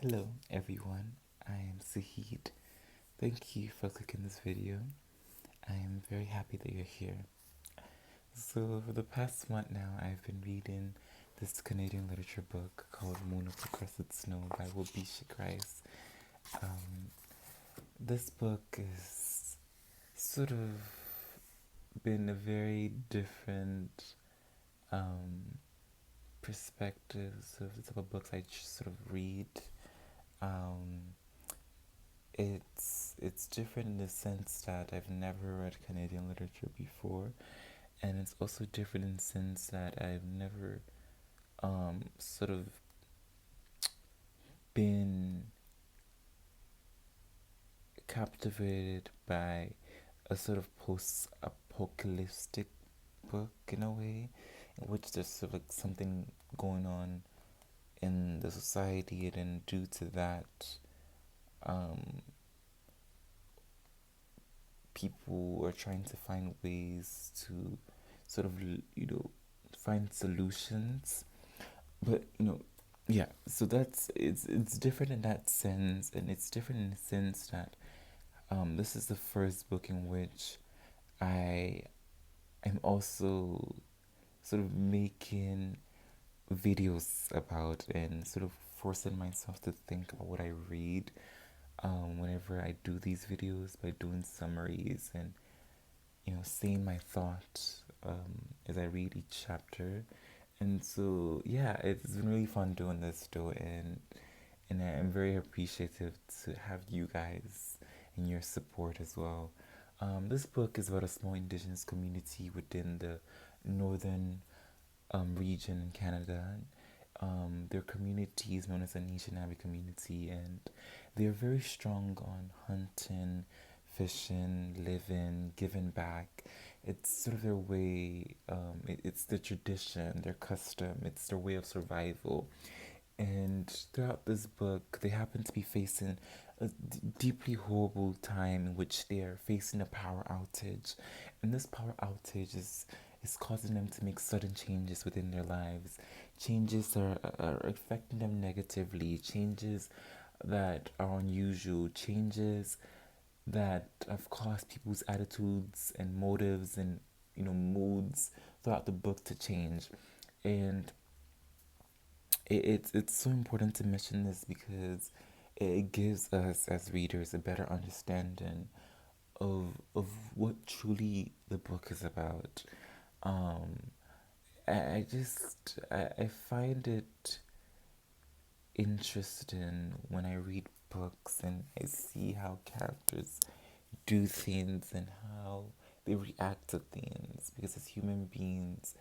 Hello everyone, I am Sahid. Thank you for clicking this video. I am very happy that you're here. So for the past month now, I've been reading this Canadian literature book called Moon of the Crusted Snow by waubgeshig. Um, this book is sort of been a very different perspectives of the type of books I sort of read. Um, it's different in the sense that I've never read Canadian literature before, and it's also different in the sense that I've never sort of been captivated by a sort of post-apocalyptic book in a way, in which there's sort of like something going on in the society, and then due to that, people are trying to find ways to sort of, find solutions. But, yeah, so it's different in that sense, and it's different in the sense that this is the first book in which I am also sort of making videos about and sort of forcing myself to think about what I read whenever I do these videos by doing summaries and saying my thoughts as I read each chapter. And so yeah, it's been really fun doing this though, and I'm very appreciative to have you guys and your support as well. This book is about a small indigenous community within the northern region in Canada. Their community is known as anishinaabe community, and they're very strong on hunting, fishing, living, giving back. It's sort of their way. It's their tradition, their custom. It's their way of survival. And throughout this book, they happen to be facing a deeply horrible time in which they are facing a power outage. And this power outage is causing them to make sudden changes within their lives. Changes are affecting them negatively, changes that are unusual, changes that have caused people's attitudes and motives and moods throughout the book to change. And it's so important to mention this because it gives us as readers a better understanding of what truly the book is about. Um, I find it interesting when I read books and I see how characters do things and how they react to things, because as human beings,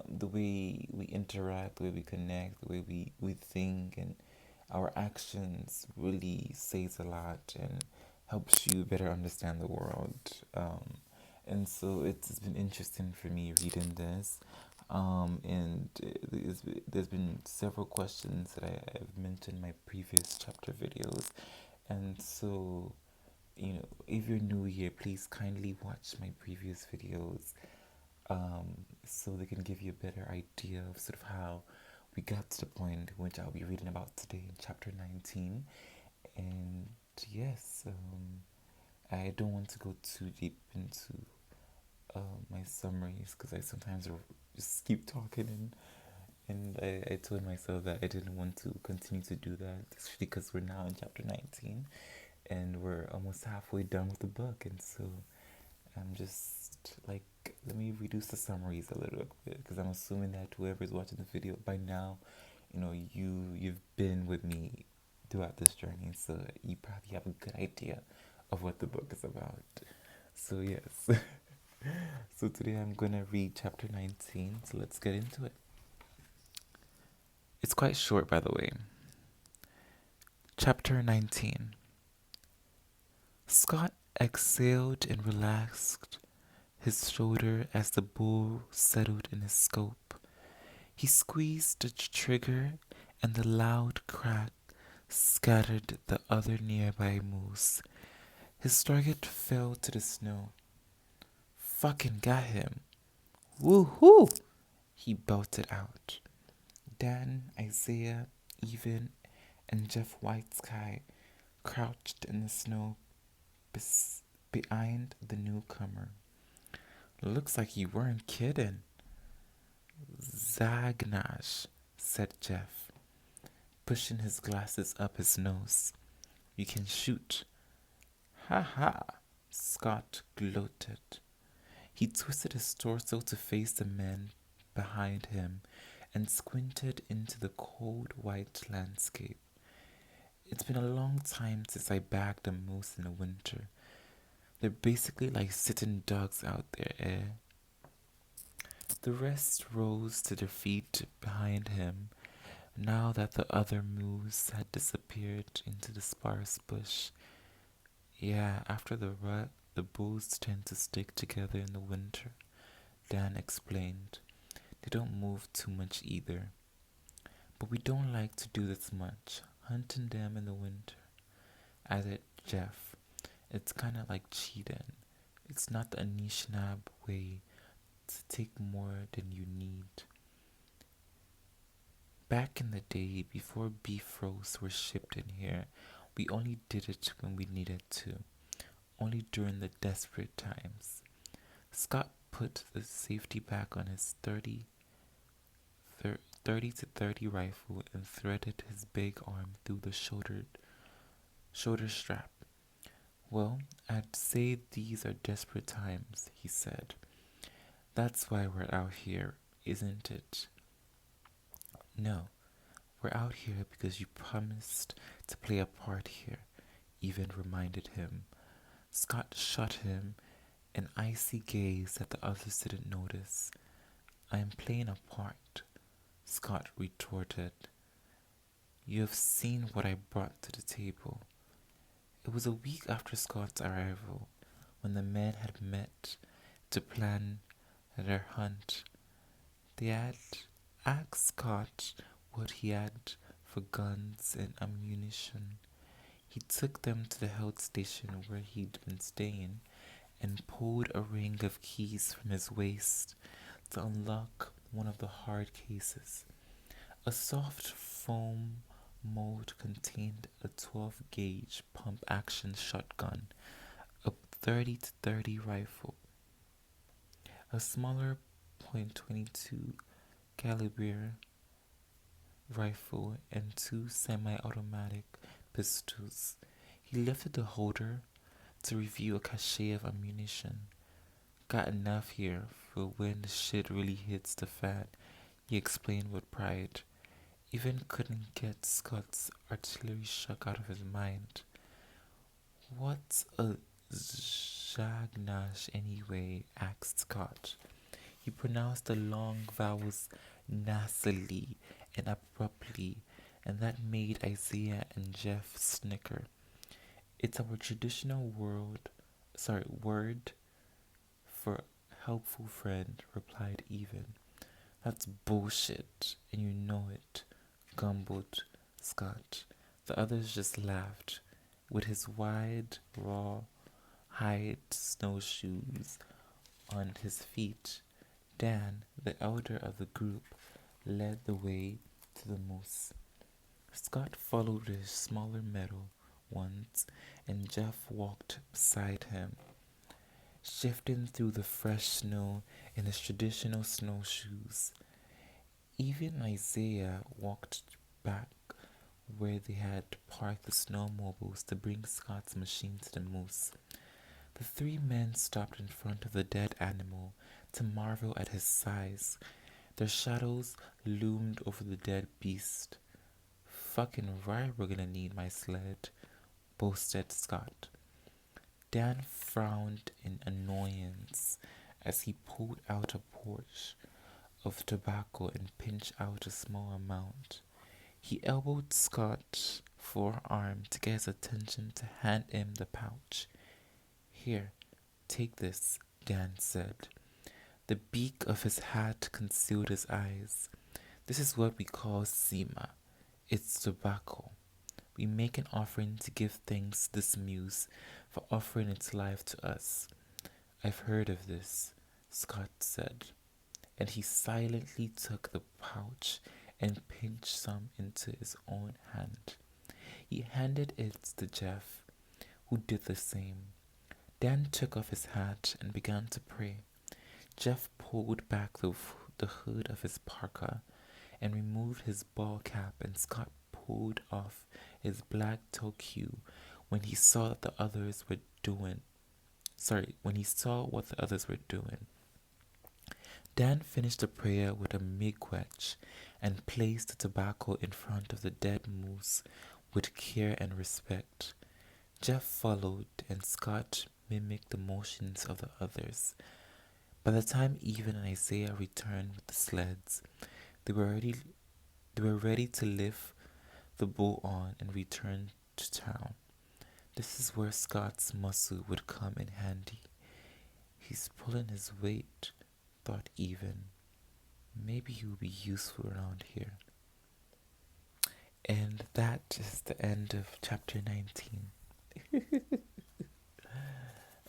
the way we interact, the way we connect, the way we think, and our actions really says a lot and helps you better understand the world. And so it's been interesting for me reading this. And there's been several questions that I've mentioned in my previous chapter videos. And so, if you're new here, please kindly watch my previous videos so they can give you a better idea of sort of how we got to the point which I'll be reading about today in chapter 19. And yes, I don't want to go too deep into my summaries because I sometimes just keep talking, and I told myself that I didn't want to continue to do that, especially because we're now in chapter 19 and we're almost halfway done with the book. And so I'm just like, let me reduce the summaries a little bit because I'm assuming that whoever's watching the video by now, you've been with me throughout this journey, so you probably have a good idea of what the book is about. So yes. So today I'm gonna read chapter 19, so let's get into it. It's quite short, by the way. Chapter 19. Scott exhaled and relaxed his shoulder as the bull settled in his scope. He squeezed the trigger, and the loud crack scattered the other nearby moose. His target fell to the snow. Fucking got him. Woohoo! He belted out. Dan, Isaiah, Even, and Jeff Whitesky crouched in the snow behind the newcomer. Looks like you weren't kidding. Zagnash, said Jeff, pushing his glasses up his nose. You can shoot. Ha ha, Scott gloated. He twisted his torso to face the men behind him and squinted into the cold white landscape. It's been a long time since I bagged a moose in the winter. They're basically like sitting ducks out there, eh? The rest rose to their feet behind him, now that the other moose had disappeared into the sparse bush. Yeah, after the rut, the bulls tend to stick together in the winter, Dan explained. They don't move too much either. But we don't like to do this much, hunting them in the winter, added Jeff. It's kinda like cheating. It's not the anishinaabe way to take more than you need. Back in the day, before beef roasts were shipped in here, we only did it when we needed to, only during the desperate times. Scott put the safety back on his 30 to 30 rifle and threaded his big arm through the shoulder strap. Well, I'd say these are desperate times, he said. That's why we're out here, isn't it? No, we're out here because you promised to play a part here, Even reminded him. Scott shot him an icy gaze that the others didn't notice. I am playing a part, Scott retorted. You have seen what I brought to the table. It was a week after Scott's arrival, when the men had met to plan their hunt. They had asked Scott what he had for guns and ammunition. He took them to the health station where he'd been staying and pulled a ring of keys from his waist to unlock one of the hard cases. A soft foam mold contained a 12-gauge pump-action shotgun, a 30 to 30 rifle, a smaller .22 caliber rifle, and two semi-automatic pistols. He lifted the holder to review a cache of ammunition. Got enough here for when the shit really hits the fan, he explained with pride. Even couldn't get Scott's artillery shock out of his mind. What's a zagnash anyway? Asked Scott. He pronounced the long vowels nasally and abruptly, and that made Isaiah and Jeff snicker. It's our traditional word for helpful friend, replied Even. That's bullshit, and you know it, gumbled Scott. The others just laughed. With his wide, raw hide snowshoes on his feet, Dan, the elder of the group, led the way to the moose. Scott followed his smaller metal ones, and Jeff walked beside him, shifting through the fresh snow in his traditional snowshoes. Even Isaiah walked back where they had parked the snowmobiles to bring Scott's machine to the moose. The three men stopped in front of the dead animal to marvel at his size. Their shadows loomed over the dead beast. Fucking right, we're gonna need my sled, boasted Scott. Dan frowned in annoyance as he pulled out a pouch of tobacco and pinched out a small amount. He elbowed Scott's forearm to get his attention to hand him the pouch. Here, take this, Dan said. The beak of his hat concealed his eyes. This is what we call sima. It's tobacco. We make an offering to give thanks to this muse for offering its life to us. I've heard of this, Scott said, and he silently took the pouch and pinched some into his own hand. He handed it to Jeff, who did the same. Dan took off his hat and began to pray. Jeff pulled back the hood of his parka and removed his ball cap, and Scott pulled off his black toe cue when he saw that the others were doing. When he saw what the others were doing. Dan finished the prayer with a miigwech and placed the tobacco in front of the dead moose with care and respect. Jeff followed, and Scott mimicked the motions of the others. By the time Even and Isaiah returned with the sleds, they were ready to lift the bull on and return to town. This is where Scott's muscle would come in handy. He's pulling his weight, thought Even. Maybe he will be useful around here. And that is the end of chapter 19.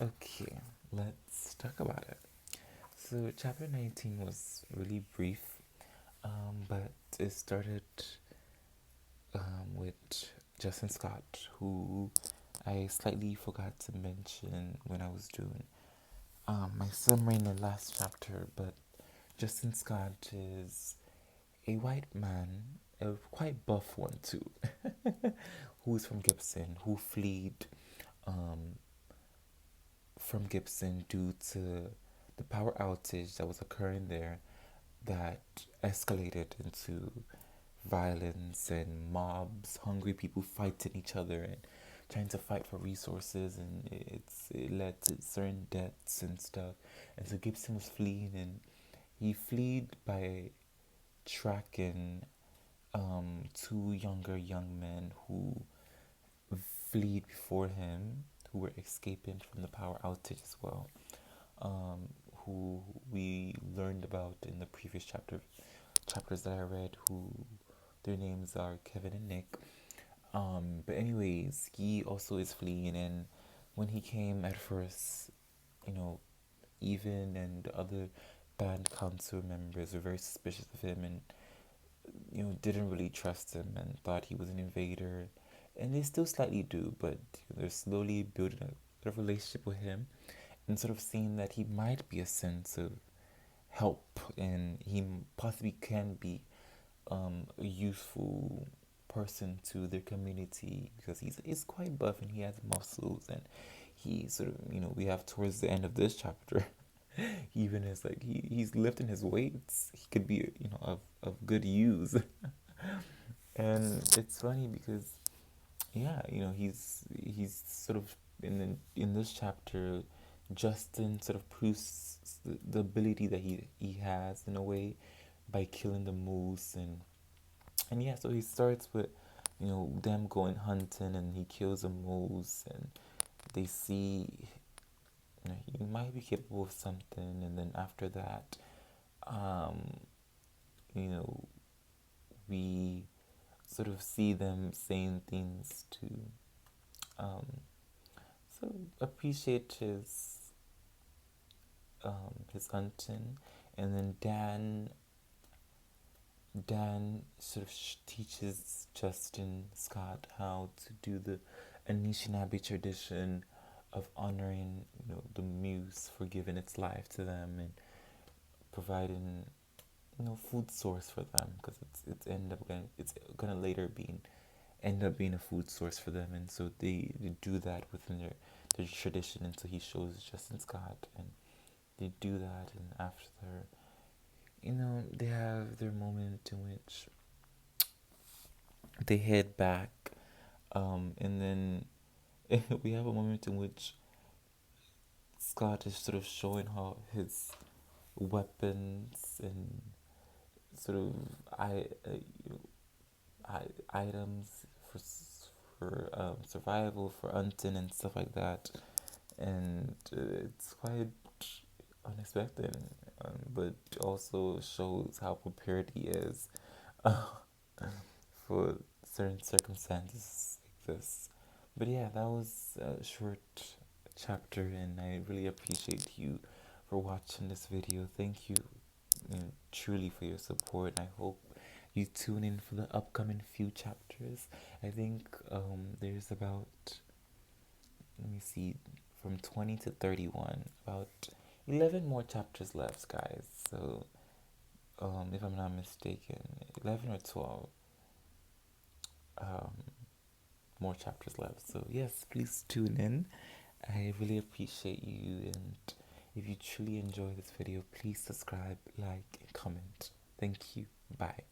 Okay, let's talk about it. So chapter 19 was really brief, but it started with Justin Scott, who I slightly forgot to mention when I was doing my summary in the last chapter. But Justin Scott is a white man, a quite buff one too, who is from Gibson, who fled from Gibson due to the power outage that was occurring there that escalated into violence and mobs, hungry people fighting each other and trying to fight for resources, and it led to certain deaths and stuff. And so Gibson was fleeing, and he fled by tracking two younger young men who fled before him, who were escaping from the power outage as well, who we learned about in the previous chapters that I read, who their names are Kevin and Nick. But anyways, he also is fleeing, and when he came at first, Even and the other band council members were very suspicious of him, and didn't really trust him and thought he was an invader, and they still slightly do, but they're slowly building a relationship with him and sort of seeing that he might be a sense of help, and he possibly can be a useful person to their community, because he's quite buff and he has muscles, and he sort of we have towards the end of this chapter Even is like he's lifting his weights. He could be of good use. And it's funny because he's sort of in this chapter, Justin sort of proves the ability that he has in a way by killing the moose, and yeah, so he starts with them going hunting, and he kills a moose, and they see he might be capable of something, and then after that we sort of see them saying things to sort of appreciate his hunting, and then Dan sort of teaches Justin Scott how to do the Anishinaabe tradition of honoring, the moose for giving its life to them and providing, food source for them, because it's gonna later end up being a food source for them, and so they do that within their tradition, and so he shows Justin Scott, and they do that, and after they have their moment in which they head back, and then we have a moment in which Scott is sort of showing how his weapons and sort of items for survival, for hunting and stuff like that, and it's quite unexpected, but also shows how prepared he is for certain circumstances like this. But yeah, that was a short chapter, and I really appreciate you for watching this video. Thank you, truly, for your support. I hope you tune in for the upcoming few chapters. I think there's about, let me see, from 20 to 31, about 11 more chapters left, guys. So, if I'm not mistaken, 11 or 12 um, more chapters left. So, yes, please tune in. I really appreciate you, and if you truly enjoy this video, please subscribe, like, and comment. Thank you. Bye.